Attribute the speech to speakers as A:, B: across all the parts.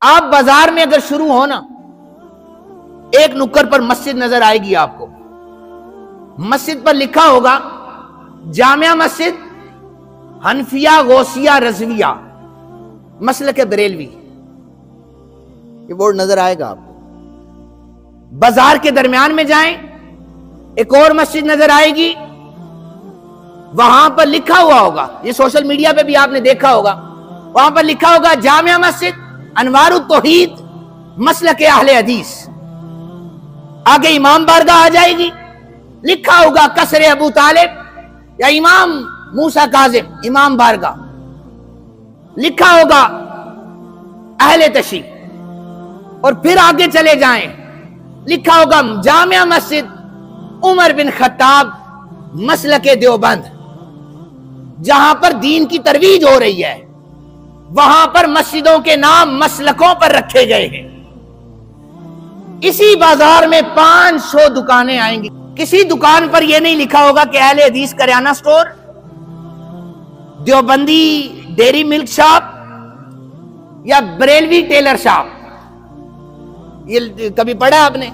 A: आप बाजार में अगर शुरू हो ना, एक नुक्कड़ पर मस्जिद नजर आएगी आपको। मस्जिद पर लिखा होगा जामिया मस्जिद हनफिया गौसिया रजविया मसलक बरेलवी, ये बोर्ड नजर आएगा आपको। बाजार के दरमियान में जाएं, एक और मस्जिद नजर आएगी, वहां पर लिखा हुआ होगा, ये सोशल मीडिया पे भी आपने देखा होगा, वहां पर लिखा होगा जामिया मस्जिद अनवारुत तौहीद मसलक अहले हदीस। आगे इमाम बारगाह आ जाएगी, लिखा होगा कसरे अबू तालिब या इमाम मूसा काजिम इमाम बारगाह, लिखा होगा अहले तशी। और फिर आगे चले जाएं, लिखा होगा जामिया मस्जिद उमर बिन खत्ताब मसलके देवबंद। जहां पर दीन की तरवीज हो रही है, वहां पर मस्जिदों के नाम मसलकों पर रखे गए हैं। इसी बाजार में 500 दुकानें आएंगी, किसी दुकान पर यह नहीं लिखा होगा कि अहले हदीस kirana store, Deobandi dairy milk shop या बरेलवी टेलर शॉप। ये कभी पढ़ा आपने?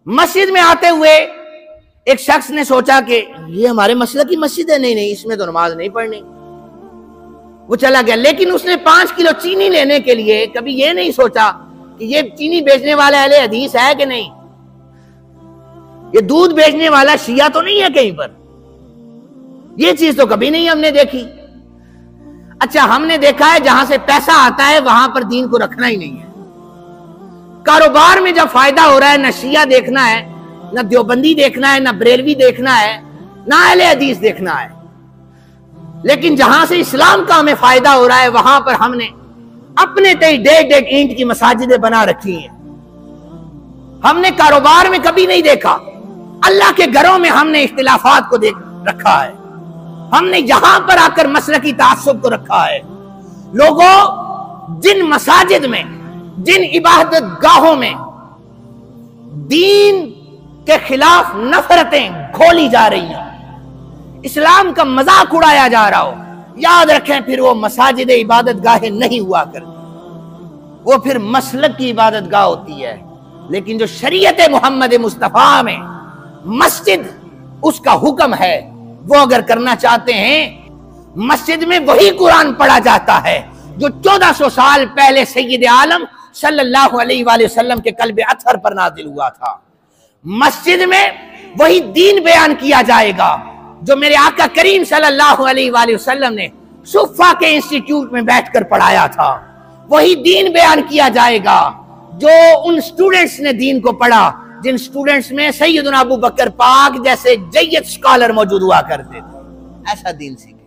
A: मस्जिद में आते हुए एक शख्स ने सोचा कि ये हमारे मसलक की मस्जिद है, नहीं इसमें तो नमाज नहीं पढ़नी, वो चला गया। लेकिन उसने 5 किलो चीनी लेने के लिए कभी ये नहीं सोचा कि ये चीनी बेचने वाला अहले हदीस है कि नहीं, ये दूध बेचने वाला शिया तो नहीं है कहीं पर। ये चीज तो कभी नहीं हमने देखी। अच्छा, हमने देखा है जहां से पैसा आता है वहां पर दीन को रखना ही नहीं है। कारोबार में जब फायदा हो रहा है, न शिया देखना है, न देवबंदी देखना है, न बरेलवी देखना है, न अहले हदीस देखना है। लेकिन जहां से इस्लाम का हमें फायदा हो रहा है, वहां पर हमने अपने तय 1.5 ईंट की मसाजिदें बना रखी हैं। हमने कारोबार में कभी नहीं देखा। अल्लाह के घरों में हमने इख्तिलाफात को देख रखा है। हमने यहां पर आकर मसलकी तासुब को रखा है। लोगों, जिन मसाजिद में, जिन इबादत गाहों में दीन के खिलाफ नफरतें घोली जा रही हैं, इस्लाम का मजाक उड़ाया जा रहा हो, याद रखें फिर वो मसाजिद इबादत गाहें नहीं हुआ करती, वो फिर मसलक की इबादत गाह होती है। लेकिन जो शरीयत मोहम्मद मुस्तफा में मस्जिद उसका हुक्म है, वो अगर करना चाहते हैं, मस्जिद में वही कुरान पढ़ा जाता है जो 1400 साल पहले सैयद आलम सल्लल्लाहु अलैहि वसल्लम के कल्बे अतहर पर नाजिल हुआ था। मस्जिद में वही दीन बयान किया जाएगा जो मेरे आका करीम सल्लल्लाहु अलैहि वसल्लम ने सुफ़ा के इंस्टीट्यूट में बैठकर पढ़ाया था। वही दीन बयान किया जाएगा जो उन स्टूडेंट्स ने दीन को पढ़ा, जिन स्टूडेंट्स में सैयदना अबू बकर पाक जैसे जय्यद स्कॉलर मौजूद हुआ करते थे। ऐसा दीन सीखा।